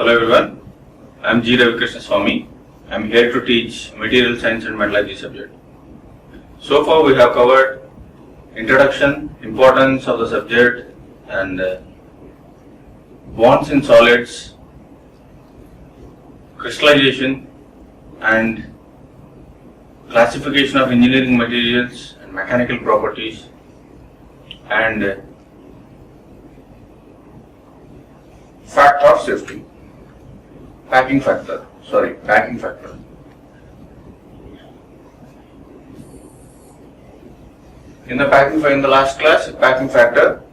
Hello everyone, I am G. Ravikrishna Swami. I am here to teach Material Science and Metallurgy subject. So far we have covered introduction, importance of the subject and bonds in solids, crystallization and classification of engineering materials and mechanical properties and factor of safety. Packing factor. In the last class, packing factor,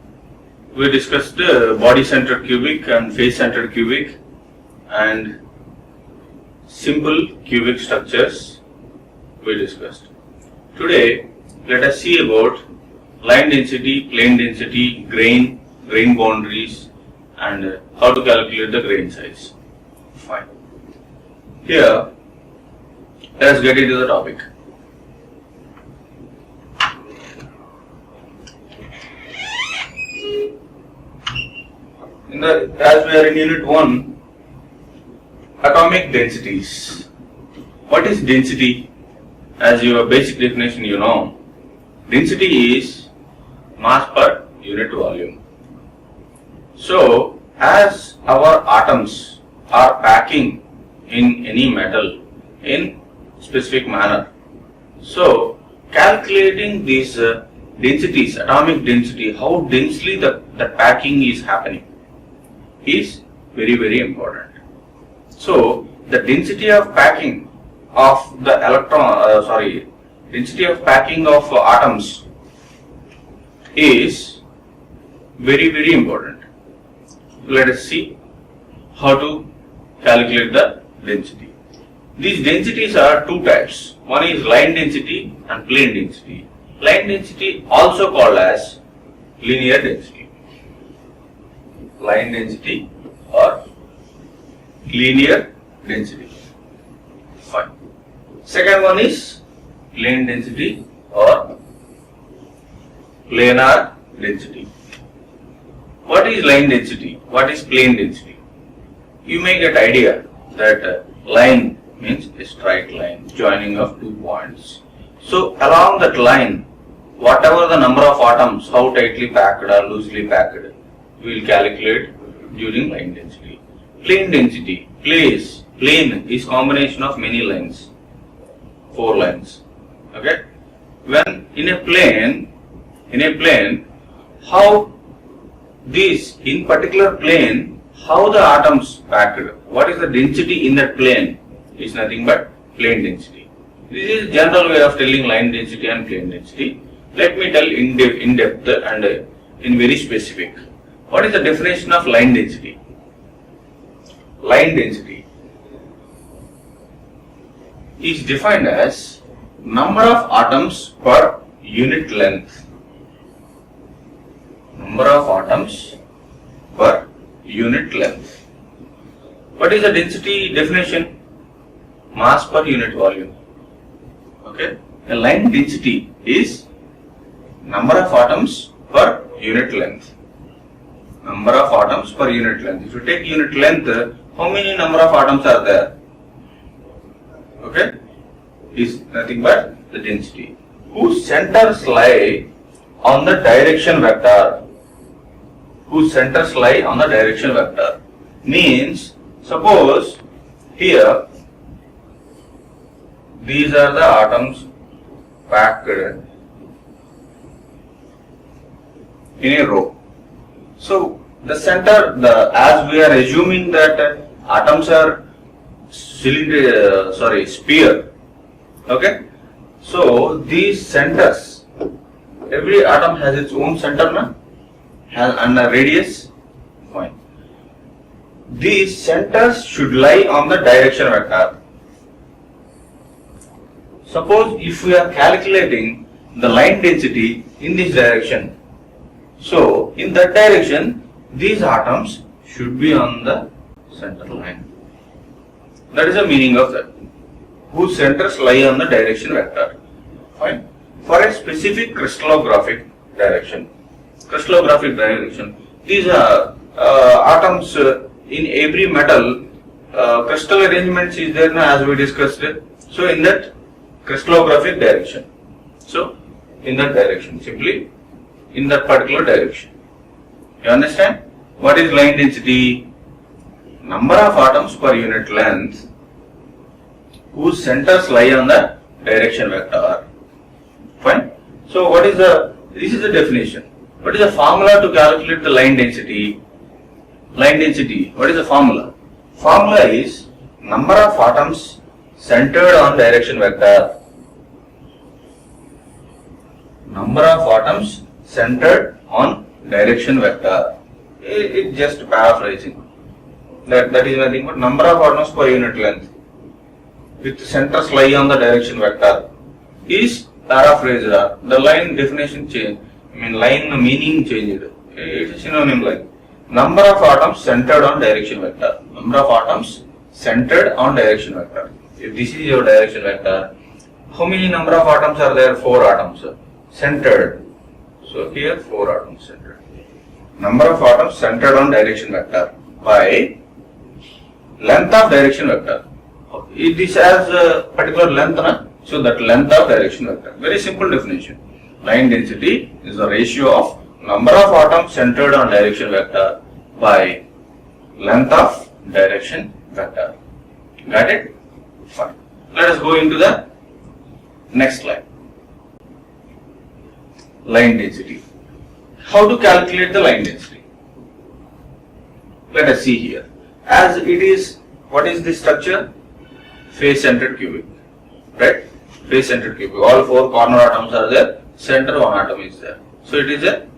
we discussed body-centered cubic and face-centered cubic and simple cubic structures we discussed. Today, let us see about line density, plane density, grain boundaries and how to calculate the grain size. Fine. Here, let us get into the topic. As we are in unit 1, atomic densities. What is density? As your basic definition you know, density is mass per unit volume. So, as our atoms are packing in any metal in specific manner, so calculating these densities, atomic density, how densely the packing is happening is very, very important. So, the density of packing of the density of packing of atoms is very, very important. Let us see how to calculate the density. These densities are two types. One is line density and plane density. Line density also called as linear density. Line density or linear density. Fine. Second one is plane density or planar density. What is line density? What is plane density? You may get idea that line means a straight line joining of 2 points. So along that line, whatever the number of atoms, how tightly packed or loosely packed, we will calculate during line density. Plane density, plane is combination of many lines, 4 lines. Okay? When in a plane, how this in particular plane, how the atoms packed, what is the density in that plane is nothing but plane density. This is general way of telling line density and plane density. Let me tell in depth and in very specific. What is the definition of line density? Line density is defined as number of atoms per unit length. Number of atoms per unit length. What is the density definition? Mass per unit volume. Okay. A line density is number of atoms per unit length. Number of atoms per unit length. If you take unit length, how many number of atoms are there? Okay. Is nothing but the density. Whose centers lie on the direction vector. Whose centers lie on the direction vector. Means, suppose here these are the atoms packed in a row. So the center, as we are assuming that atoms are sphere. Okay. So these centers, every atom has its own center, na? And a radius. Fine. These centers should lie on the direction vector. Suppose if we are calculating the line density in this direction, so in that direction these atoms should be on the center line. That is the meaning of that. Whose centers lie on the direction vector. Fine. For a specific crystallographic direction, these atoms in every metal, crystal arrangements is there now, as we discussed. So in that crystallographic direction. So in that direction, simply in that particular direction. You understand? What is line density? Number of atoms per unit length whose centers lie on the direction vector. Fine. So what is this is the definition. What is the formula to calculate the line density? Line density, what is the formula? Formula is number of atoms centered on direction vector. Number of atoms centered on direction vector. It's just paraphrasing. That is nothing but number of atoms per unit length with centers lie on the direction vector is paraphrased. The line definition change. Line meaning changed. It is synonym like number of atoms centered on direction vector. Number of atoms centered on direction vector. If this is your direction vector, how many number of atoms are there? 4 atoms centered. So here 4 atoms centered. Number of atoms centered on direction vector by length of direction vector. If this has a particular length, so that length of direction vector. Very simple definition. Line density is the ratio of number of atoms centered on direction vector by length of direction vector. Got it? Fine. Let us go into the next slide. Line density. How to calculate the line density? Let us see here. As it is, what is the structure? Face centered cubic. Right? Face centered cubic. All 4 corner atoms are there. Center one atom is there. So it is a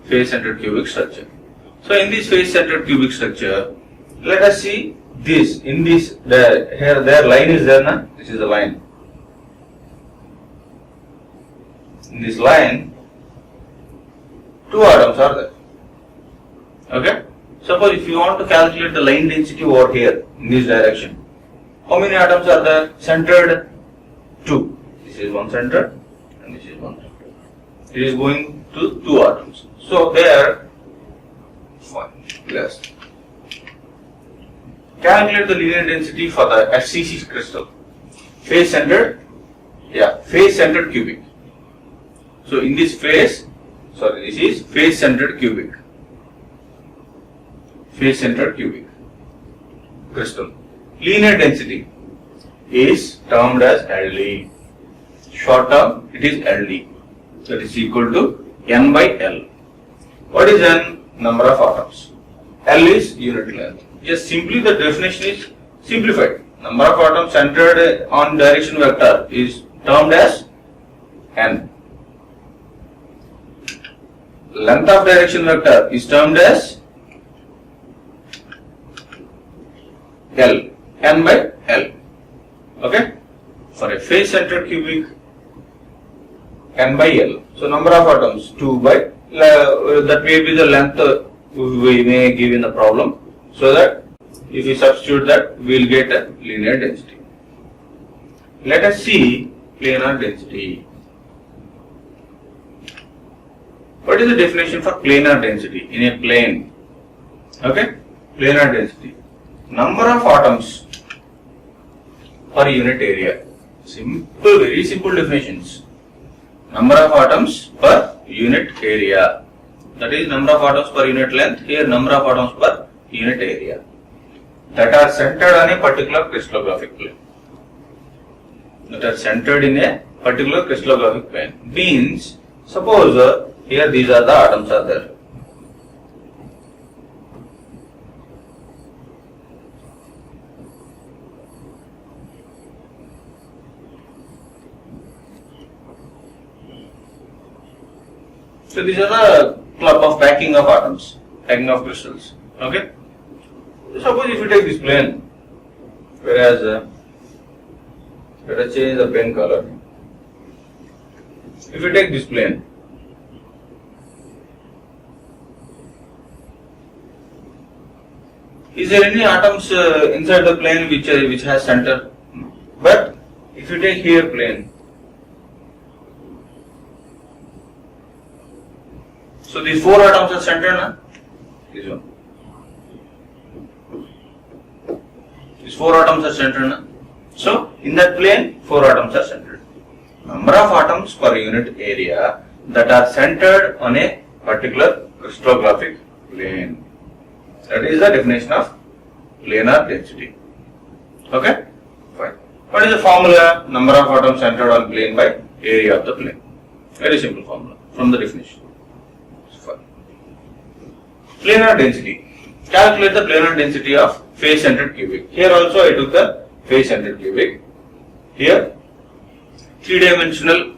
face centered cubic structure. So in this face centered cubic structure, let us see this. In this, here line is there, na? This is the line. In this line, 2 atoms are there. Okay? Suppose if you want to calculate the line density over here in this direction, how many atoms are there? Centered 2. This is one centered and this is one centered. It is going to 2 atoms. So there, fine, less. Calculate the linear density for the FCC crystal. Face centered, face centered cubic. So in this this is face centered cubic. Face centered cubic crystal. Linear density is termed as LD. Short term, it is LD. That is equal to N by L. What is N? Number of atoms. L is unit length. Just simply the definition is simplified. Number of atoms centered on direction vector is termed as N. Length of direction vector is termed as L. N by L. Okay? For a face centered cubic, N by L. So number of atoms 2 by that may be the length we may give in the problem. So that if we substitute that, we will get a linear density. Let us see planar density. What is the definition for planar density in a plane? Okay, planar density. Number of atoms per unit area. Simple, very simple definitions. Number of atoms per unit area. That is number of atoms per unit length. Here number of atoms per unit area that are centered on a particular crystallographic plane. That are centered in a particular crystallographic plane. Means, suppose here these are the atoms are there. So these are the club of packing of atoms, packing of crystals. Okay. Suppose if you take this plane, whereas let us change the pen color. If you take this plane, is there any atoms inside the plane which has center? But if you take here plane, so these 4 atoms are centered, na? This one. These 4 atoms are centered. Na? So in that plane 4 atoms are centered. Number of atoms per unit area that are centered on a particular crystallographic plane. That is the definition of planar density. Okay? Fine. What is the formula? Number of atoms centered on plane by area of the plane. Very simple formula from the definition. Fine. Planar density. Calculate the planar density of face centered cubic. Here also I took the face centered cubic. Here 3-dimensional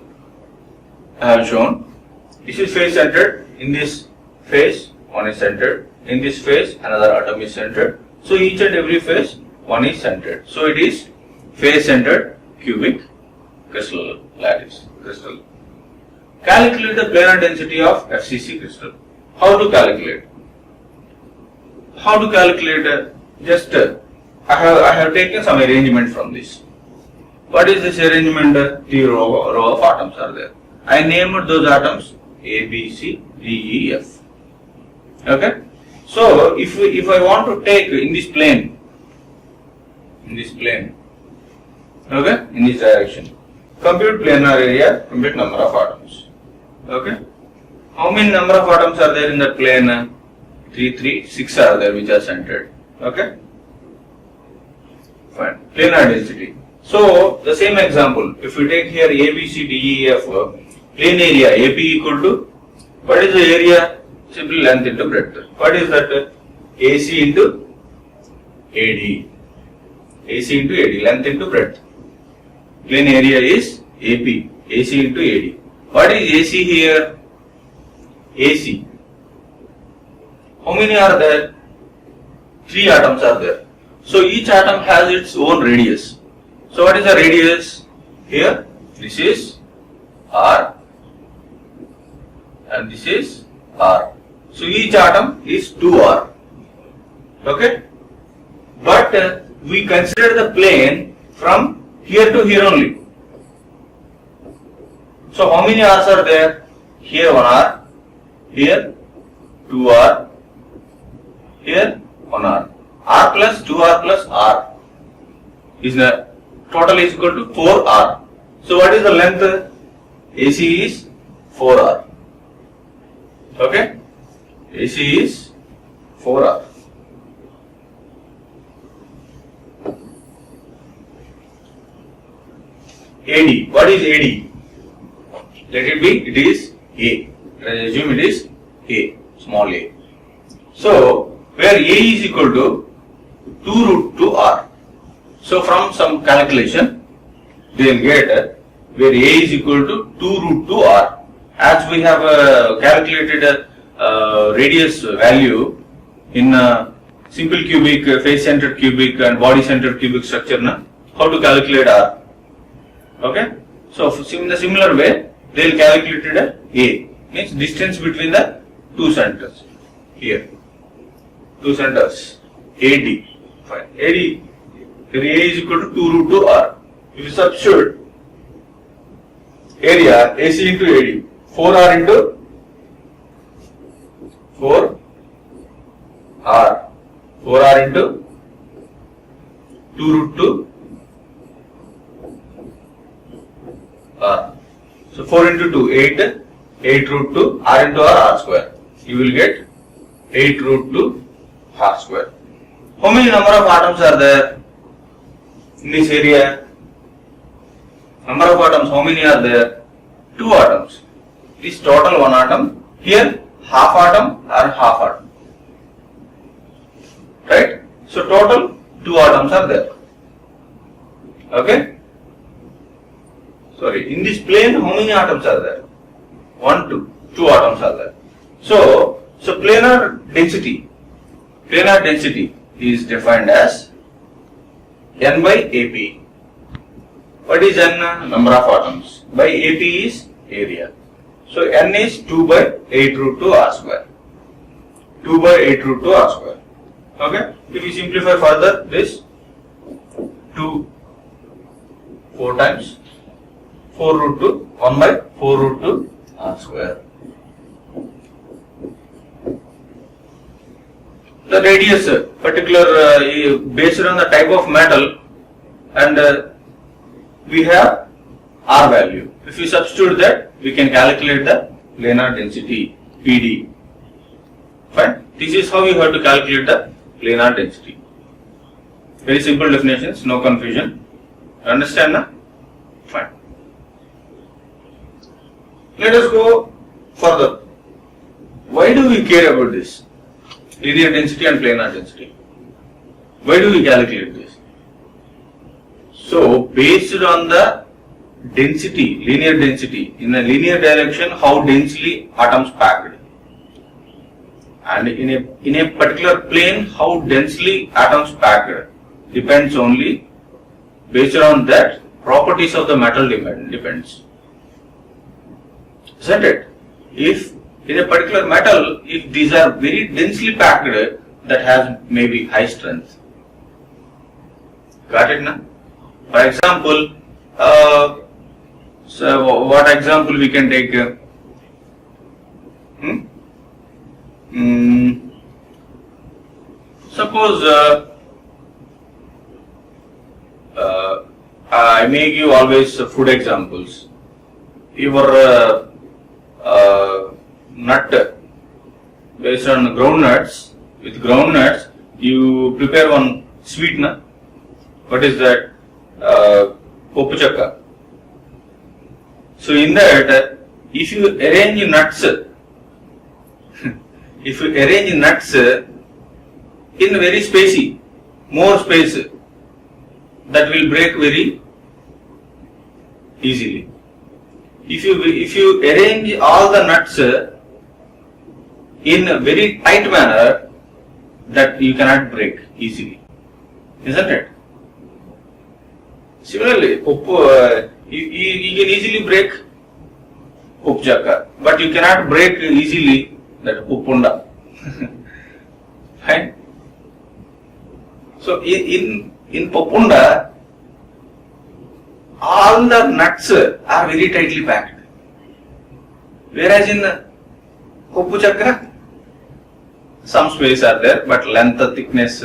I have shown. This is face centered. In this face one is centered. In this face another atom is centered. So each and every face one is centered. So it is face centered cubic crystal lattice crystal. Calculate the planar density of FCC crystal. How to calculate? How to calculate? Just I have taken some arrangement from this. What is this arrangement? The row of atoms are there. I named those atoms A, B, C, D, E, F. Okay. So if I want to take in this plane, okay, in this direction, compute planar area, compute number of atoms. Okay. How many number of atoms are there in that plane? 6 are there which are centered. Okay. Fine. Planar density. So the same example, if we take here A, B, C, D, E, F, plane area AP equal to, what is the area? Simply length into breadth. What is that? AC into AD. AC into AD, length into breadth. Plane area is AP, AC into AD. What is AC here? AC. How many are there? 3 atoms are there. So each atom has its own radius. So what is the radius? Here, this is R and this is R. So each atom is 2R. Okay? But we consider the plane from here to here only. So how many R's are there? Here 1 R, here 2 R, here 1 R. R plus 2 R plus R is the total is equal to 4 R. So what is the length? AC is 4 R. Okay? AC is 4 R. AD. What is AD? Let it be, it is A. Let us assume it is A, small a. So, where A is equal to 2 root 2 R. So, from some calculation, they will get where A is equal to 2 root 2 R. As we have calculated radius value in simple cubic, face centered cubic and body centered cubic structure, how to calculate R? Okay? So, in the similar way, they will calculate it A, means distance between the two centers. Here, two centers, AD. Fine. AD, here A is equal to 2 root 2 R. If you substitute area AC into AD, 4R into 4R, 4R into 2 root 2 R. So 4 into 2, 8 root 2, R into R square. You will get 8 root 2 R square. How many number of atoms are there in this area? Number of atoms, how many are there? 2 atoms. This total 1 atom. Here half atom or half atom. Right? So total 2 atoms are there. Okay? Sorry, in this plane how many atoms are there? 1, 2 atoms are there. So planar density is defined as N by AP. What is N? Number of atoms. By AP is area. So N is 2 by 8 root 2 R square. 2 by 8 root 2 R square. Okay? If you simplify further, this 2 4 times 4 root 2, 1 by 4 root 2 R square. the radius based on the type of metal, and we have R value. If we substitute that, we can calculate the planar density PD. Fine. This is how you have to calculate the planar density. Very simple definitions, no confusion. Understand now? Fine. Let us go further. Why do we care about this? Linear density and planar density. Why do we calculate this? So, based on the density, linear density, in a linear direction, how densely atoms packed. And in a particular plane, how densely atoms packed depends only based on that properties of the metal depends. Isn't it? If in a particular metal, if these are very densely packed, that has maybe high strength. Got it now? For example, so what example we can take? Suppose I make you always food examples. Your nut based on groundnuts. With groundnuts, you prepare one sweetener. What is that? Poppu chakka. So in that, if you arrange nuts, in very spacey, more space, that will break very easily. If you arrange all the nuts in a very tight manner, that you cannot break easily, isn't it? Similarly, you can easily break poppu chakka, but you cannot break easily that puppunda. Right? So in puppunda, all the nuts are very tightly packed, whereas in poppu chakra, some space are there, but length, thickness,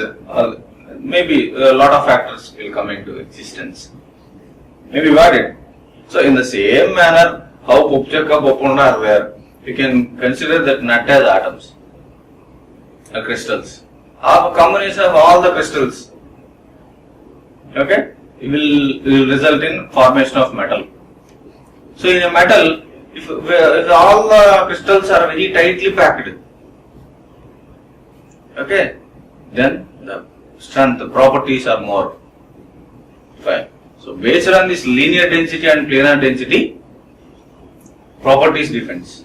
maybe a lot of factors will come into existence. Maybe got it. So in the same manner, how poppu chakra, puppunda are there, you can consider that nut as atoms, crystals. A combination of all the crystals, okay, it will result in formation of metal. So in a metal, if all the crystals are very tightly packed, okay, then the strength, the properties are more. Fine. So based on this linear density and planar density, properties depends.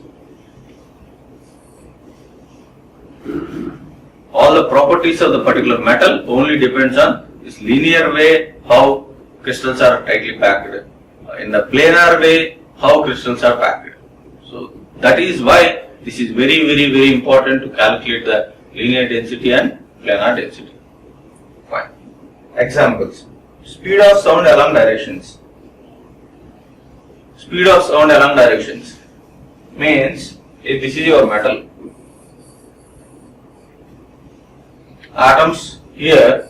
All the properties of the particular metal only depends on this linear way how crystals are tightly packed, in the planar way how crystals are packed. So that is why this is very, very, very important to calculate the linear density and planar density. Fine. Examples. Speed of sound along directions. Speed of sound along directions means if this is your metal, atoms here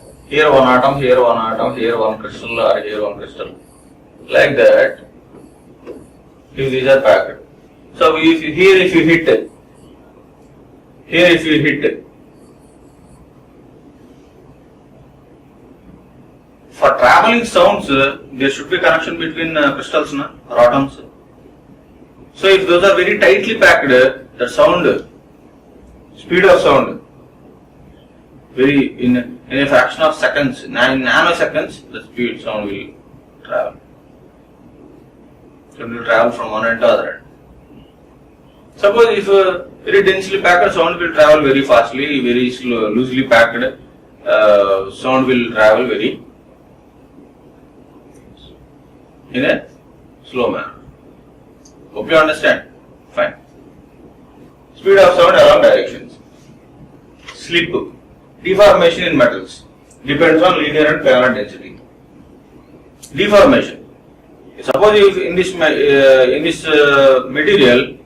one atom, here one atom, here one crystal, or here one crystal, like that, if these are packed. So if you hit, for traveling sounds, there should be connection between crystals or atoms. So if those are very tightly packed, the sound, speed of sound, very in a fraction of seconds, nanoseconds, the speed sound will travel. So it will travel from one end to other end. Suppose if very densely packed sound will travel very fastly, very slow, loosely packed sound will travel very in a slow manner. Hope you understand. Fine. Speed of sound along directions. Slip. Deformation in metals depends on linear and planar density. Deformation. Suppose if in this material,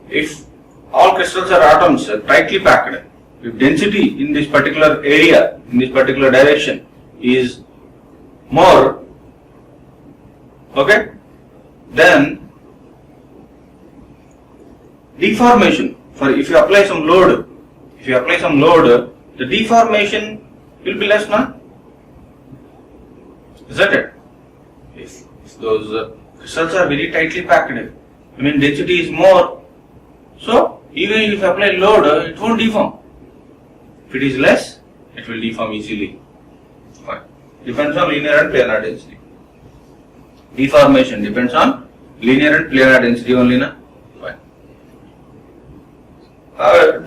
if all crystals are atoms tightly packed, if density in this particular area, in this particular direction is more, okay, then deformation, for if you apply some load, the deformation will be less, na? Isn't it? If those crystals are very tightly packed, I mean density is more, so even if you apply load, it won't deform. If it is less, it will deform easily. Fine. Depends on linear and planar density. Deformation depends on linear and planar density only, na? Fine.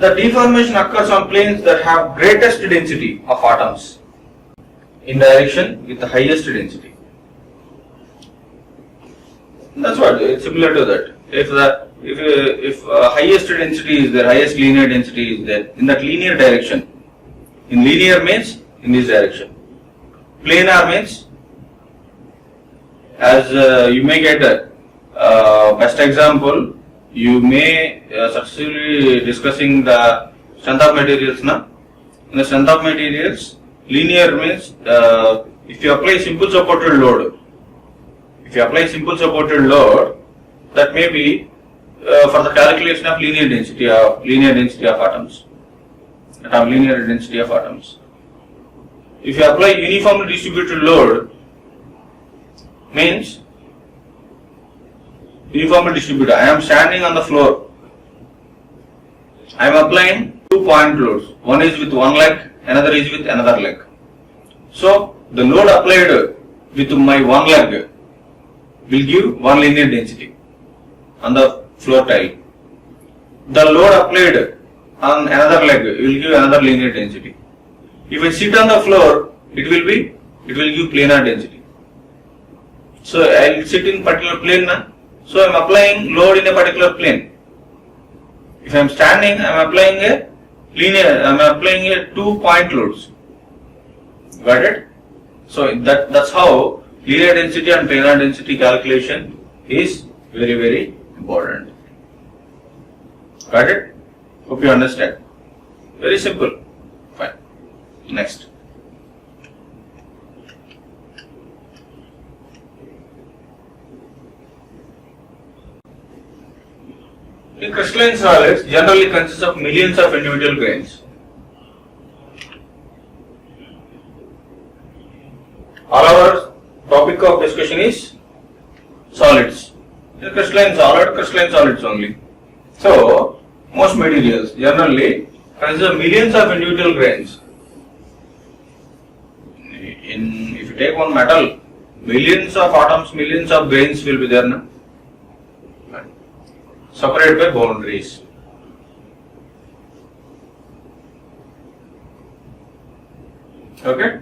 The deformation occurs on planes that have greatest density of atoms in direction with the highest density. That's what, it's similar to that. If highest density is there, highest linear density is there, in that linear direction. In linear means in this direction. Planar means, as you may get best example, you may successfully discussing the strength of materials, na? In the strength of materials, linear means if you apply simple supported load, that may be for the calculation of linear density of atoms. If you apply uniformly distributed load, means uniformly distributed. I am standing on the floor. I am applying 2 point loads. One is with one leg, another is with another leg. So the load applied with my one leg will give one linear density on the floor tile. The load applied on another leg will give another linear density. If I sit on the floor, it will give planar density. So I will sit in particular plane, na? So I am applying load in a particular plane. If I am standing, I am applying a 2 point loads. Got it? So that's how linear density and planar density calculation is very, very important. Got it? Hope you understand. Very simple. Fine. Next. In crystalline solids generally consists of millions of individual grains. All our topic of discussion is solids. In crystalline solids only. So, most materials generally consist of millions of individual grains. If you take one metal, millions of atoms, millions of grains will be there, na? Separated by boundaries. Okay?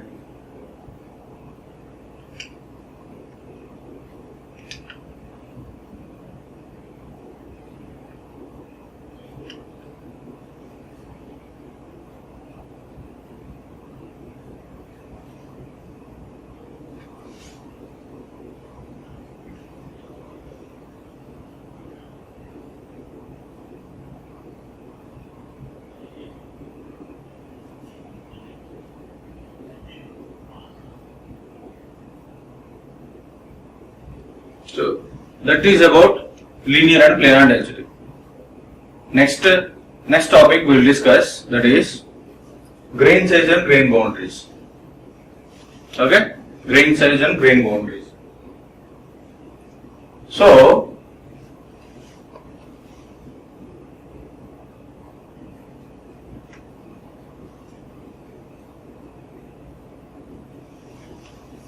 So that is about linear and planar density. Next topic we will discuss, that is grain size and grain boundaries. Okay, grain size and grain boundaries. So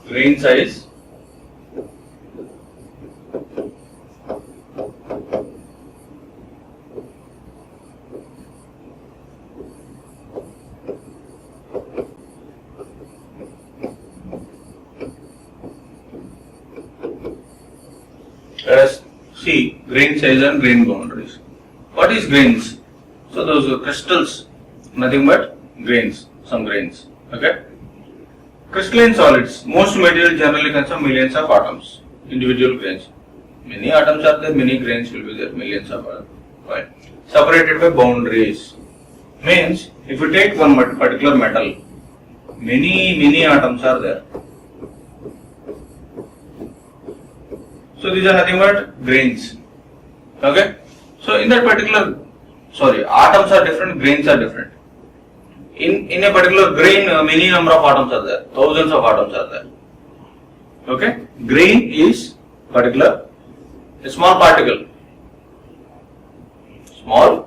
grain size see grain size and grain boundaries. What is grains? So those are crystals, nothing but grains, some grains. Okay. Crystalline solids, most materials generally consist of millions of atoms, individual grains. Many atoms are there, many grains will be there, millions of atoms. Right. Separated by boundaries. Means if you take one particular metal, many atoms are there. So these are nothing but grains. Okay. So in that particular, atoms are different, grains are different. In a particular grain, many number of atoms are there, thousands of atoms are there. Okay. Grain is particular, a small particle. Small.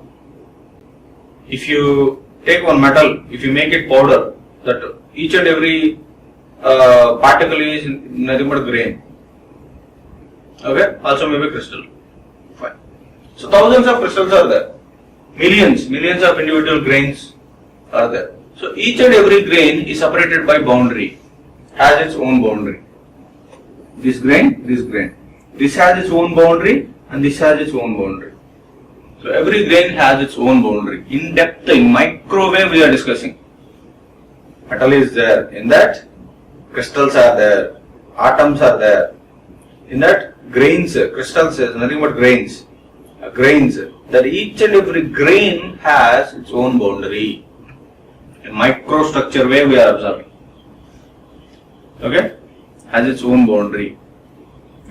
If you take one metal, if you make it powder, that each and every particle is nothing but grain. Okay, also maybe crystal. Fine. So thousands of crystals are there. Millions of individual grains are there. So each and every grain is separated by boundary, has its own boundary. This grain. This has its own boundary and this has its own boundary. So every grain has its own boundary. In depth, in microwave we are discussing. Metal is there. In that, crystals are there. Atoms are there. In that, grains, crystals is nothing but grains. Grains. That each and every grain has its own boundary. In microstructure way we are observing. Okay? Has its own boundary.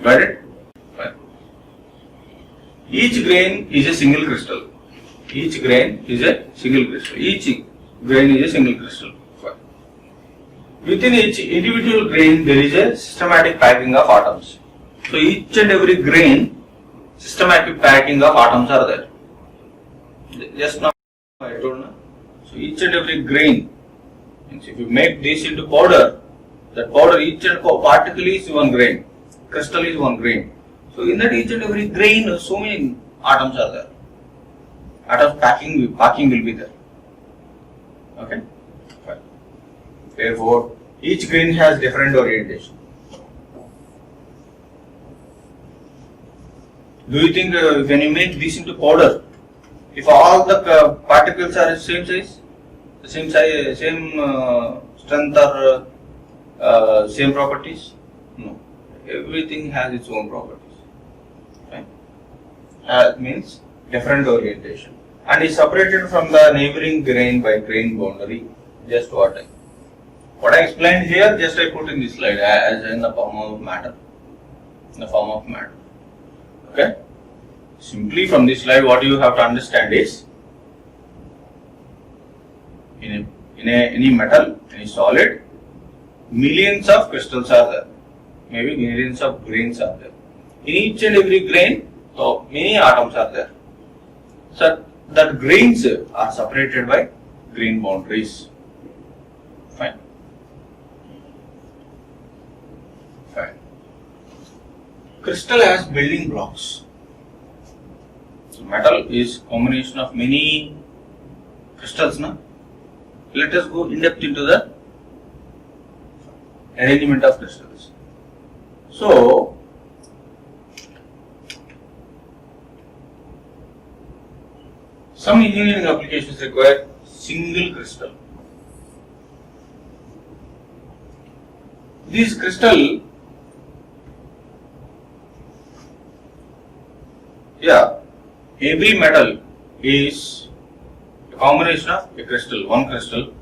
Got it? Fine. Each grain is a single crystal. Each grain is a single crystal. Each grain is a single crystal. Fine. Within each individual grain there is a systematic packing of atoms. So each and every grain, systematic packing of atoms are there. Just now I told you. So each and every grain, means if you make this into powder, that powder, each and particle is one grain, crystal is one grain. So in that each and every grain, so many atoms are there. Atoms packing will be there. Okay? Fine. Therefore, each grain has different orientation. Do you think when you make this into powder, if all the particles are the same size, same strength or same properties? No. Everything has its own properties. Right? Means different orientation. And is separated from the neighboring grain by grain boundary. Just what I explained here, just I put in this slide as in the form of matter. Okay? Simply from this slide, what you have to understand is, in any metal, any solid, millions of crystals are there. Maybe millions of grains are there. In each and every grain, so many atoms are there. So that grains are separated by grain boundaries. Fine. Crystal has building blocks. So metal is combination of many crystals. Na? Let us go in depth into the arrangement of crystals. So some engineering applications require single crystal. This crystal, every metal is a combination of a crystal, one crystal.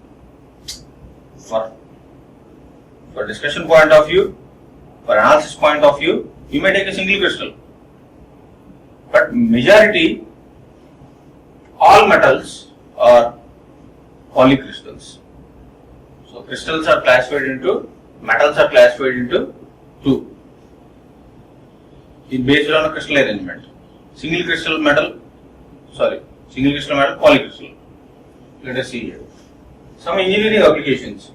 For discussion point of view, for analysis point of view, you may take a single crystal. But majority, all metals are polycrystals. So crystals are classified into, metals are classified into two. It based on a crystal arrangement. Single crystal metal, polycrystal. Let us see here. Some engineering applications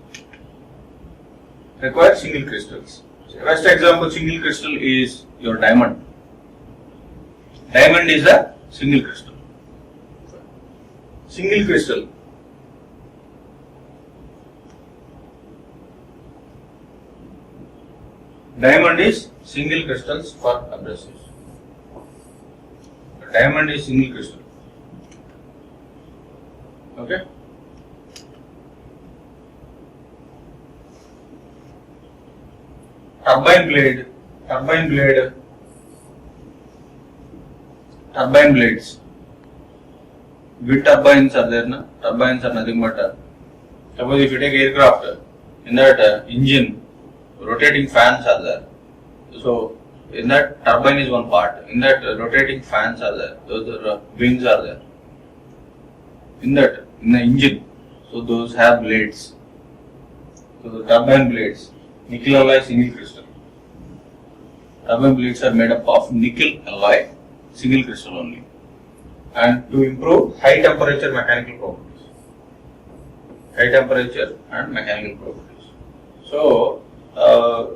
require single crystals. So best example single crystal is your diamond. Diamond is a single crystal. Single crystal. Diamond is single crystals for abrasives. Diamond is single crystal. Okay. Turbine blades wind turbines are there, na? Turbines are nothing but suppose if you take aircraft, in that engine, rotating fans are there. So in that turbine is one part. In that rotating fans are there. Those are wings are there. In the engine, so those have blades. So the turbine blades, nickel alloy single crystal. Turbine blades are made up of nickel alloy single crystal only, and to improve high temperature mechanical properties. High temperature and mechanical properties. So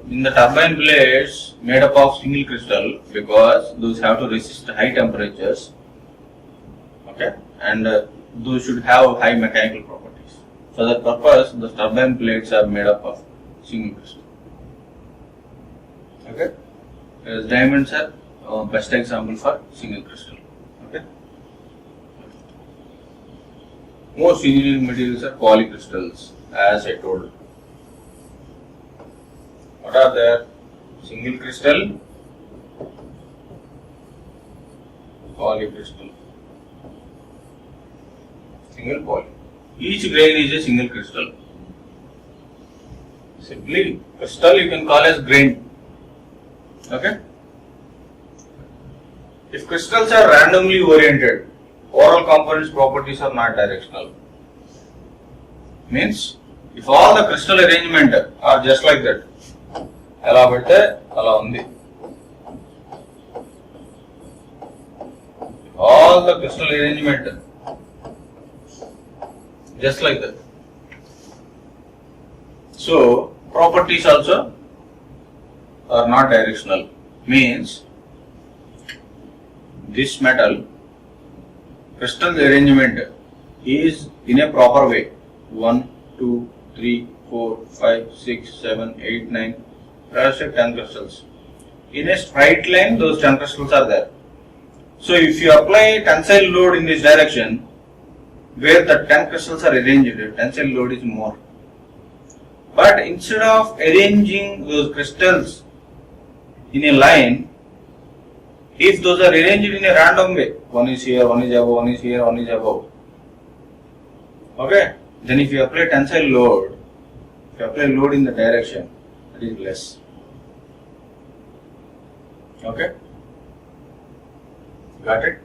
in the turbine blades made up of single crystal, because those have to resist high temperatures, okay, and those should have high mechanical properties. For that purpose, the turbine blades are made up of single crystal. Okay, as diamonds are best example for single crystal. Okay, most engineering materials are polycrystals, as I told. What are there? Single crystal, polycrystal, single poly. Each grain is a single crystal. Simply, crystal you can call as grain. Okay? If crystals are randomly oriented, overall components properties are not directional. Means, if all the crystal arrangement are just like that, ఎలా పెడితే అలా ఉంది. All the crystal arrangement just like that. So properties also are not directional. Means this metal crystal arrangement is in a proper way. 1, 2, 3, 4, 5, 6, 7, 8, 9. There are 10 crystals. In a straight line, those 10 crystals are there. So if you apply tensile load in this direction, where the 10 crystals are arranged, tensile load is more. But instead of arranging those crystals in a line, if those are arranged in a random way, one is here, one is above, one is here, one is above. Okay? Then if you apply tensile load, if you apply load in the direction, it is less. Okay? Got it?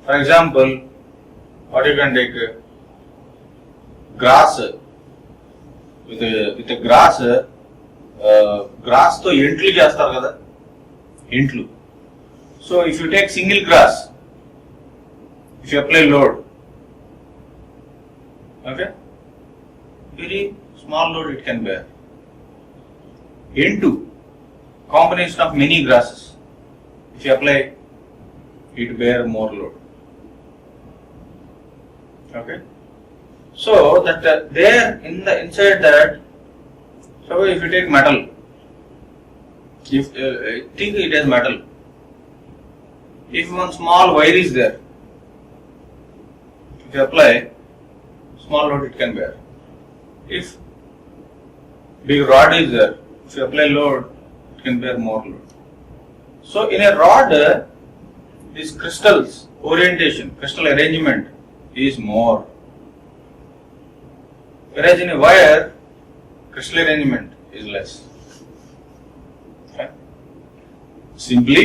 For example, what you can take grass. With a grass, grass to entlu చేస్తారు కదా, entlu. So if you take single grass, if you apply load, okay, very small load it can bear. Into combination of many grasses, if you apply, it bear more load. Okay, so that there in the inside that, so if you take metal, if think it as metal, if one small wire is there, if you apply small load it can bear. If big rod is there, if you apply load, it can bear more load. So in a rod, this crystals orientation, crystal arrangement is more. Whereas in a wire, crystal arrangement is less. Okay? Simply,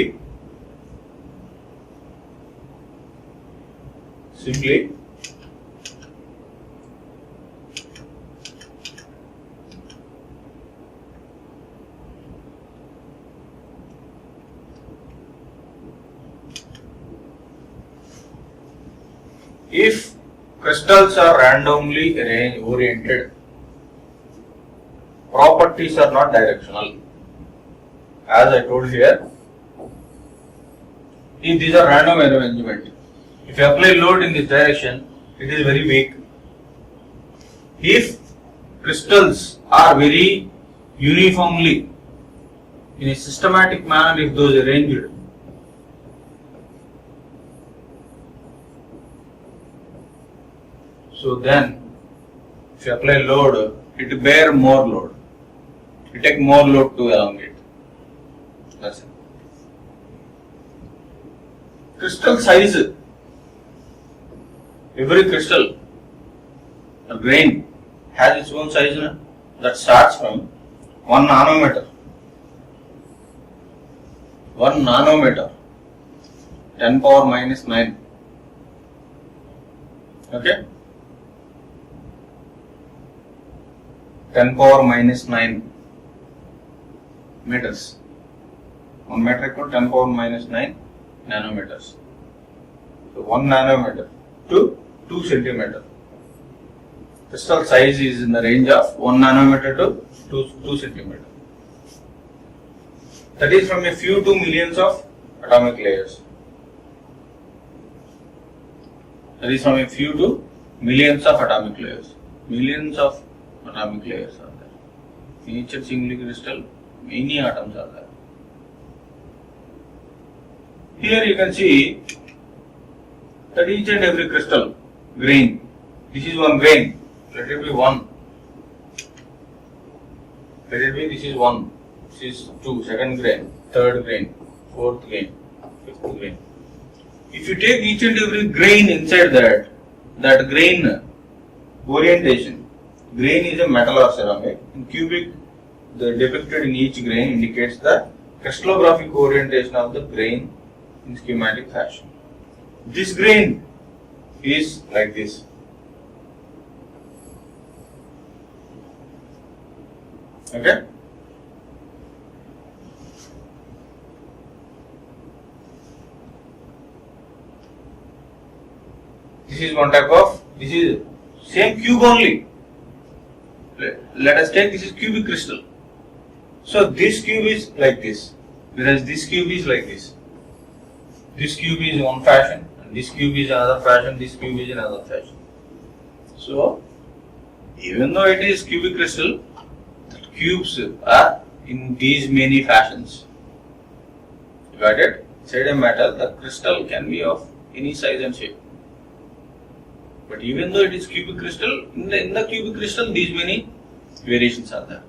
if crystals are randomly oriented, properties are not directional. As I told here, if these are random arrangement, if you apply load in this direction, it is very weak. If crystals are very uniformly in a systematic manner, if those arranged, so then if you apply load, it bear more load. It take more load to elongate. That's it. Crystal size every crystal or grain has its own size that starts from 1 nanometer. 1 nanometer, 10 power minus 9. Okay? 10 power minus 9 meters. 1 meter equal 10 power minus 9 nanometers. So 1 nanometer to 2 centimeter. Crystal size is in the range of 1 nanometer to 2 centimeter. That is from a few to millions of atomic layers. That is from a few to millions of atomic layers. Millions of atomic layers are there. In each single crystal, many atoms are there. Here you can see that each and every crystal grain. This is one grain. Let it be 1. Let it be, this is 1. This is 2. Second grain. Third grain. Fourth grain. Fifth grain. If you take each and every grain inside that grain orientation, grain is a metal or ceramic. In cubic, the depicted in each grain indicates the crystallographic orientation of the grain in schematic fashion. This grain is like this. Okay? This is one type of, this is same cube only. Let us take, this is cubic crystal. So this cube is like this, whereas this cube is like this. This cube is one fashion, and this cube is another fashion, this cube is another fashion. So, even though it is cubic crystal, the cubes are in these many fashions. Got it? Inside a metal, the crystal can be of any size and shape. But even though it is cubic crystal, in the cubic crystal, these many variations are there.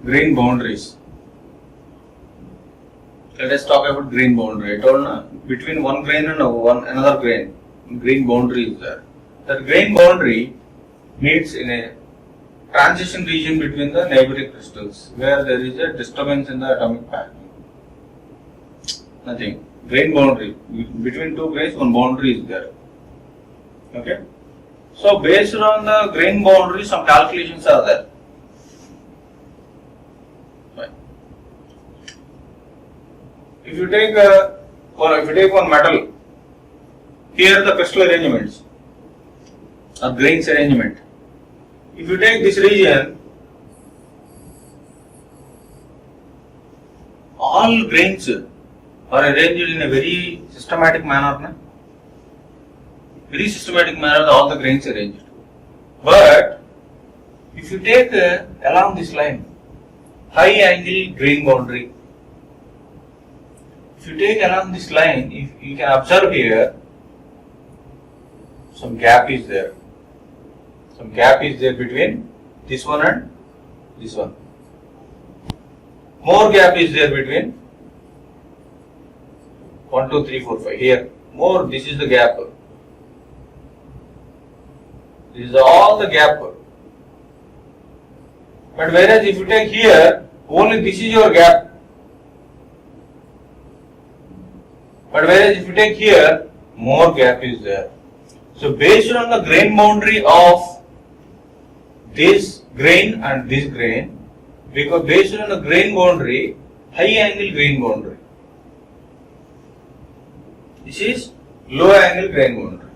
Grain boundaries. Let us talk about grain boundary. I told between one grain and another grain boundary is there. That grain boundary meets in a transition region between the neighboring crystals, where there is a disturbance in the atomic packing. Nothing. Grain boundary. Between two grains, one boundary is there. Okay? So, based on the grain boundary, some calculations are there. Right. If you take one metal, here the crystal arrangements or grains arrangement. If you take this region, all grains are arranged in a very systematic manner. Very systematic manner, all the grains are arranged. But if you take along this line, high angle grain boundary, if you take along this line, if you can observe here, some gap is there. Some gap is there between this one and this one. More gap is there between 1, 2, 3, 4, 5. Here, more, this is the gap. This is all the gap. But whereas if you take here, only this is your gap. But whereas if you take here, more gap is there. So based on the grain boundary of this grain and this grain, because based on the grain boundary, high angle grain boundary. This is low angle grain boundary.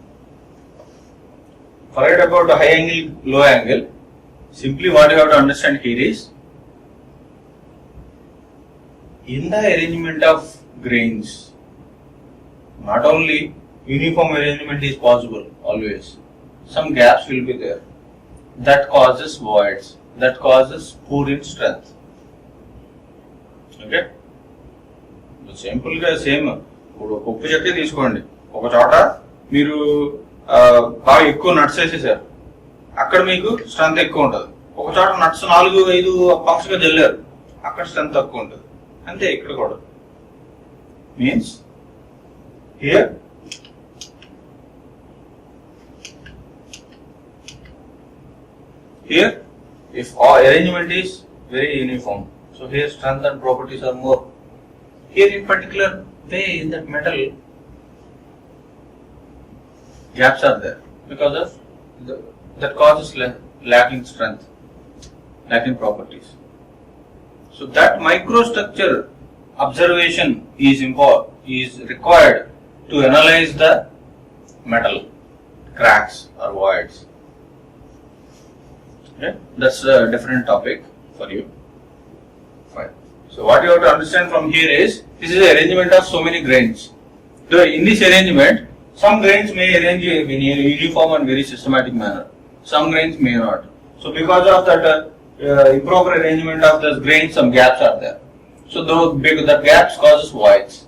Forget about the high angle, low angle. Simply what you have to understand here is, in the arrangement of grains, not only uniform arrangement is possible always, some gaps will be there. That causes voids, that causes poor in strength. Okay? Simple గా same ఇప్పుడు పప్పు చెక్కే తీసుకోండి. ఒక చోట మీరు బాగా ఎక్కువ nuts వేసేసారు, అక్కడ మీకు స్ట్రెంత్ ఎక్కువ ఉంటుంది. ఒక చోట నట్స్ 4-5 పంప్స్ గా జల్లారు, అక్కడ స్ట్రెంత్ తక్కువ ఉంటుంది. అంతే ఇక్కడ కూడా. Means here Here, if all arrangement is very uniform, so here strength and properties are more. Here in particular way in that metal, gaps are there because of that causes lacking strength, lacking properties. So that microstructure observation is required to analyze the metal cracks or voids. Okay, that's a different topic for you. Fine. So what you have to understand from here is this is an arrangement of so many grains. So in this arrangement, some grains may arrange in a uniform and very systematic manner. Some grains may not. So because of that improper arrangement of those grains, some gaps are there. So that gaps causes voids.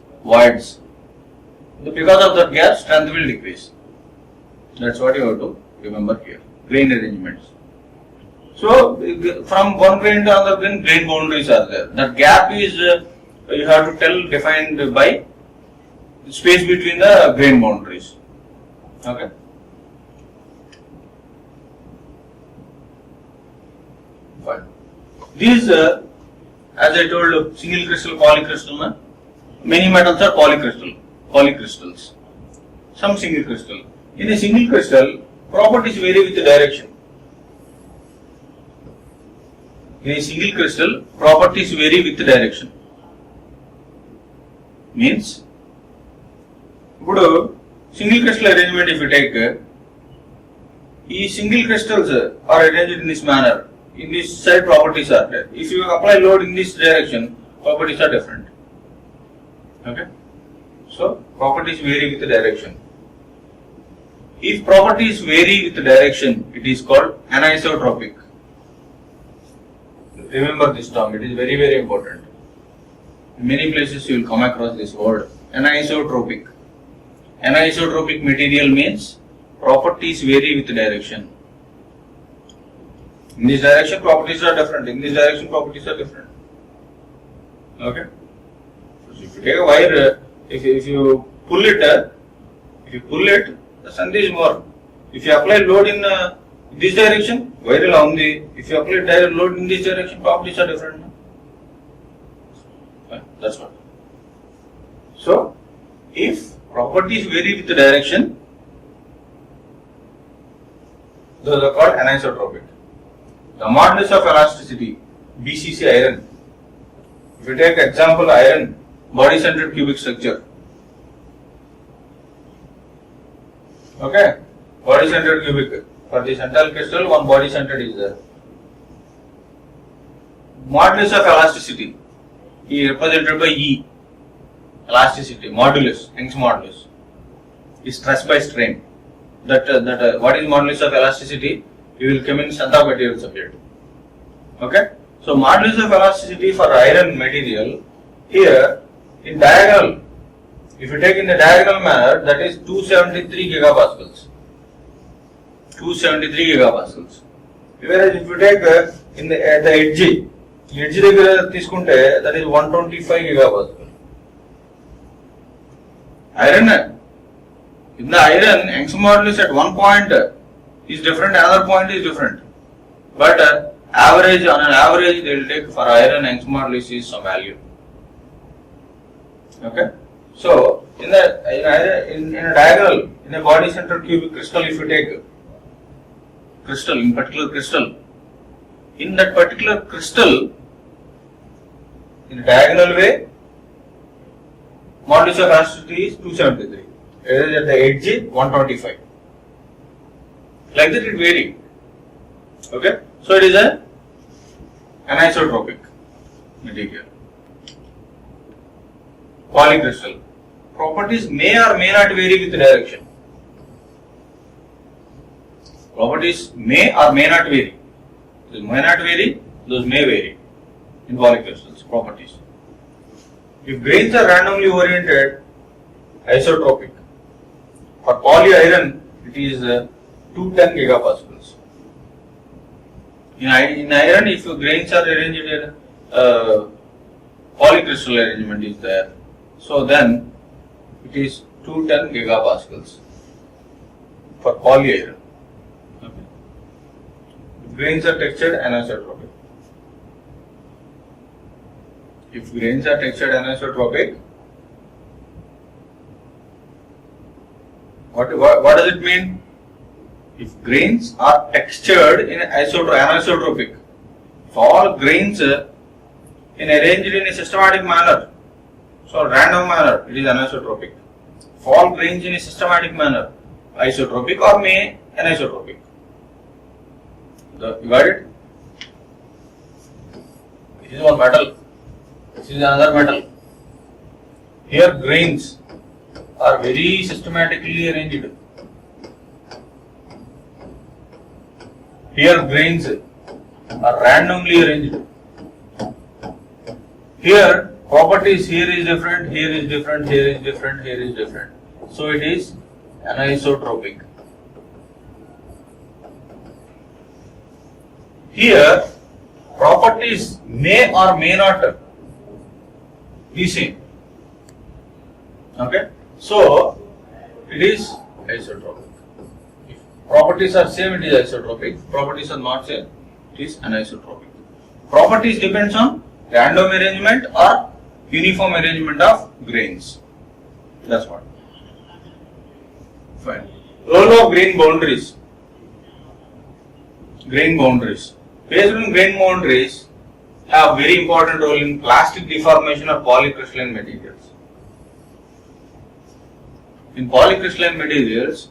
Because of that gap, strength will decrease. That's what you have to remember here. Grain arrangements. So from one grain to another grain boundaries are there. That gap is you have to tell defined by space between the grain boundaries. Okay. Fine. These, as I told, single crystal, polycrystal. Many metals are polycrystals. Some single crystal. In a single crystal, properties vary with the direction. In a single crystal, properties vary with the direction. Means, single crystal arrangement if you take, these single crystals are arranged in this manner. In this side properties are there. If you apply load in this direction, properties are different. Okay. So, properties vary with the direction. If properties vary with the direction, it is called anisotropic. Remember this term, it is very, very important. In many places you will come across this word, anisotropic. Anisotropic material means properties vary with the direction. In this direction, properties are different. In this direction, properties are different. Okay. So if you take a wire, if you pull it, the strength is more. If you apply load in this direction, wire will undi. If you apply direct load in this direction, properties are different. Okay. That's what. So, if properties vary with the direction, those are called anisotropic. The modulus of elasticity, BCC iron. If you take example iron, body centered cubic structure. Okay, body centered cubic. For the central crystal, one body centered is there. Modulus of elasticity is represented by E. Elasticity, modulus, Young's modulus is stress by strain. What is modulus of elasticity? You will come in strength of material subject. Okay. So modulus of elasticity for iron material here in diagonal. If you take in the diagonal manner, that is 273 gigapascals. 273 gigapascals. Whereas if you take at the edge that is 125 gigapascal. Iron. In the iron, Young's modulus at one point is different, another point is different. But on an average, they will take for iron Young's modulus is some value. Okay. So in a diagonal, in a body centered cubic crystal, if you take crystal, in particular crystal, in that particular crystal, in a diagonal way, modulus of elasticity is 273. Whereas at the edge 125. Like that it varies. Okay. So it is an anisotropic material. Polycrystal. Properties may or may not vary with direction. Properties may or may not vary. Those may not vary, those may vary in polycrystals properties. If grains are randomly oriented, isotropic. For polyiron, it is 210 gigapascals. In iron, if grains are arranged in polycrystal arrangement is there, so then it is 210 gigapascals for polyiron. Okay. grains are textured, anisotropic. If grains are textured anisotropic, what does it mean? If grains are textured in anisotropic, if all grains arranged in a systematic manner, so random manner, it is anisotropic. If all grains in a systematic manner, isotropic or may anisotropic. You got it? This is one metal. This is another metal. Here grains are very systematically arranged. Here grains are randomly arranged. Here properties, here is different, here is different, here is different, here is different. So it is anisotropic. Here properties may or may not be same. Okay, so it is isotropic. If properties are same, it is isotropic. Properties are not same, it is anisotropic. Properties depends on random arrangement or uniform arrangement of grains. That's what. Fine. Role of grain boundaries. Grain boundaries. Based on grain boundaries have very important role in plastic deformation of polycrystalline materials. In polycrystalline materials,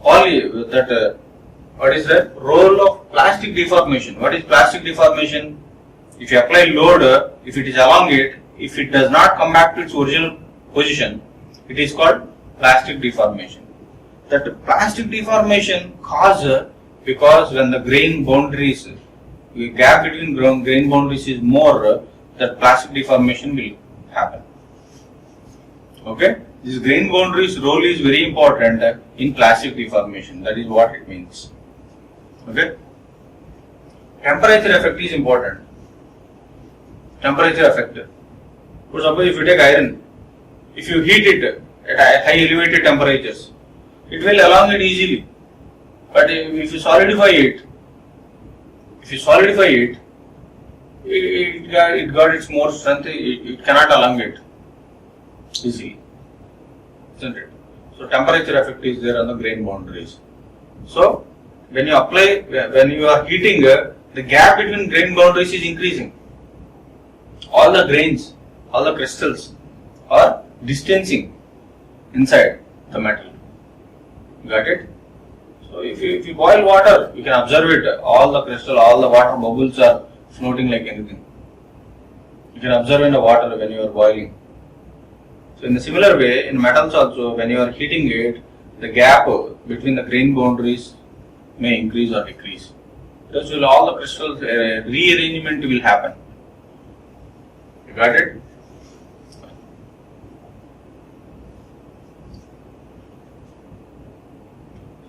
what is the role of plastic deformation? What is plastic deformation? If you apply load, if it is elongate, if it does not come back to its original position, it is called plastic deformation. That plastic deformation causes because when the grain boundaries, the gap between grain boundaries is more, that plastic deformation will happen. Okay, this grain boundaries role is very important in plastic deformation. That is what it means. Okay, temperature effect is important. Temperature effect. For suppose if you take iron, if you heat it at high elevated temperatures, it will elongate easily. But if you solidify it, it got its more strength, it cannot elongate easily, isn't it? So temperature effect is there on the grain boundaries. So when you apply, when you are heating, the gap between grain boundaries is increasing. All the grains, all the crystals are distancing inside the metal. Got it? So if you boil water, you can observe it. All the crystal, all the water bubbles are floating like anything. You can observe in the water when you are boiling. So in a similar way, in metals also, when you are heating it, the gap between the grain boundaries may increase or decrease. Thus will all the crystals rearrangement will happen. You got it?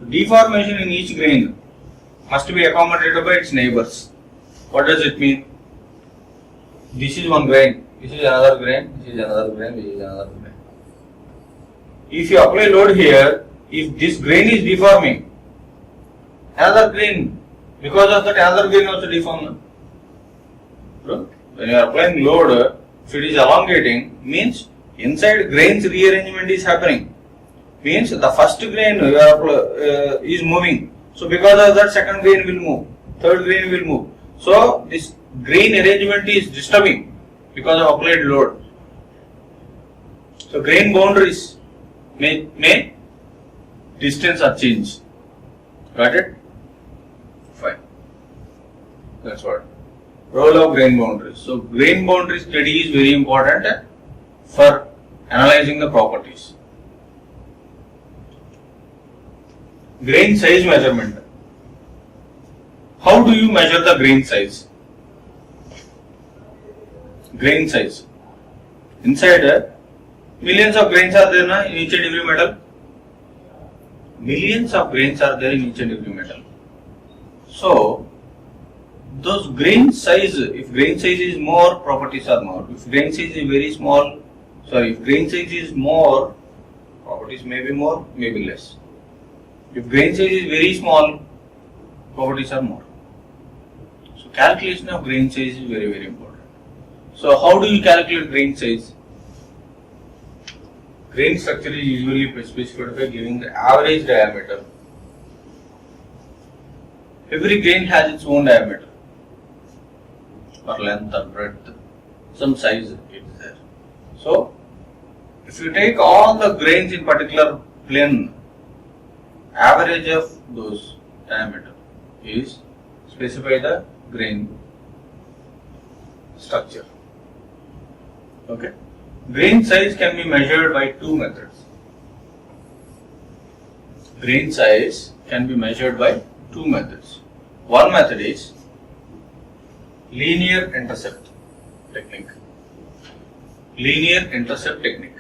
Deformation in each grain must be accommodated by its neighbors. What does it mean? This is one grain, this is another grain, this is another grain, this is another grain. If you apply load here, if this grain is deforming, another grain, because of that another grain also deform. When you are applying load, if it is elongating, means inside grains rearrangement is happening. Means the first grain is moving. So because of that, second grain will move, third grain will move. So this grain arrangement is disturbing because of applied load. So grain boundaries may distance or change. Got it? Fine. That's what. Role of grain boundaries. So grain boundary study is very important for analyzing the properties. Grain size measurement. How do you measure the grain size? Grain size. Inside millions of grains are there in each and every metal. Millions of grains are there in each and every metal. So those grain size, if grain size is more, properties are more. If grain size is very small, if grain size is more, properties may be more, may be less. If grain size is very small, properties are more. calculation of grain size is very, very important. So how do you calculate grain size? Grain structure is usually specified by giving the average diameter. Every grain has its own diameter, or length or breadth, some size is there. So if you take all the grains in particular plane, average of those diameter is specify the grain structure. Okay. Grain size can be measured by two methods. Grain size can be measured by two methods. One method is linear intercept technique. Linear intercept technique.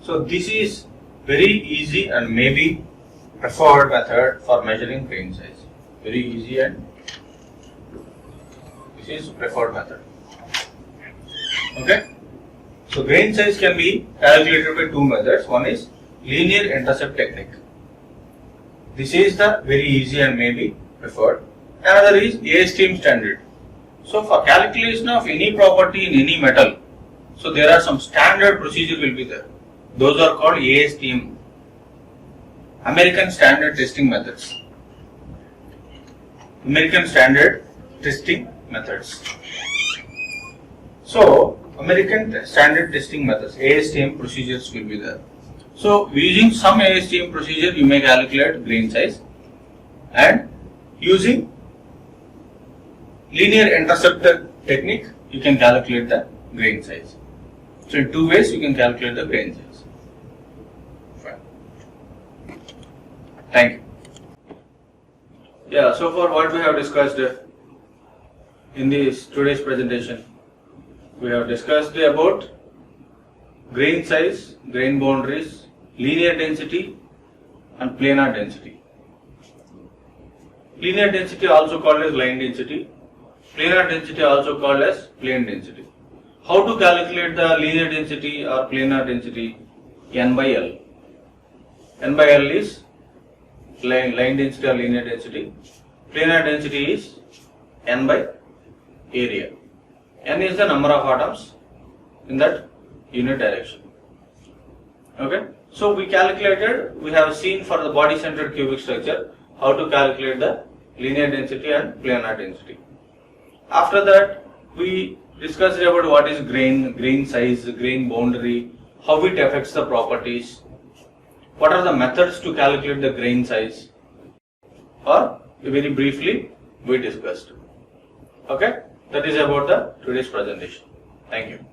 So this is very easy and maybe preferred method for measuring grain size. Very easy and this is preferred method. Okay. So grain size can be calculated by two methods. One is linear intercept technique. This is the very easy and maybe preferred. Another is ASTM standard. So for calculation of any property in any metal, so there are some standard procedure will be there. Those are called ASTM, American Standard Testing Methods. American Standard Testing Methods. So American Standard Testing Methods, ASTM procedures will be there. So using some ASTM procedure you may calculate grain size, and using linear intercept technique you can calculate the grain size. So in two ways you can calculate the grain size. Fine. Thank you. Yeah, so far what we have discussed in this today's presentation, we have discussed about grain size, grain boundaries, linear density and planar density. Linear density also called as line density, planar density also called as plane density. How to calculate the linear density or planar density? N by L. N by L is line density or linear density. Planar density is N by area. N is the number of atoms in that unit direction. Okay. So we calculated, we have seen for the body centered cubic structure how to calculate the linear density and planar density. After that we discussed about what is grain size, grain boundary, how it affects the properties, what are the methods to calculate the grain size, or very briefly we discussed. Okay. That is about the today's presentation. Thank you.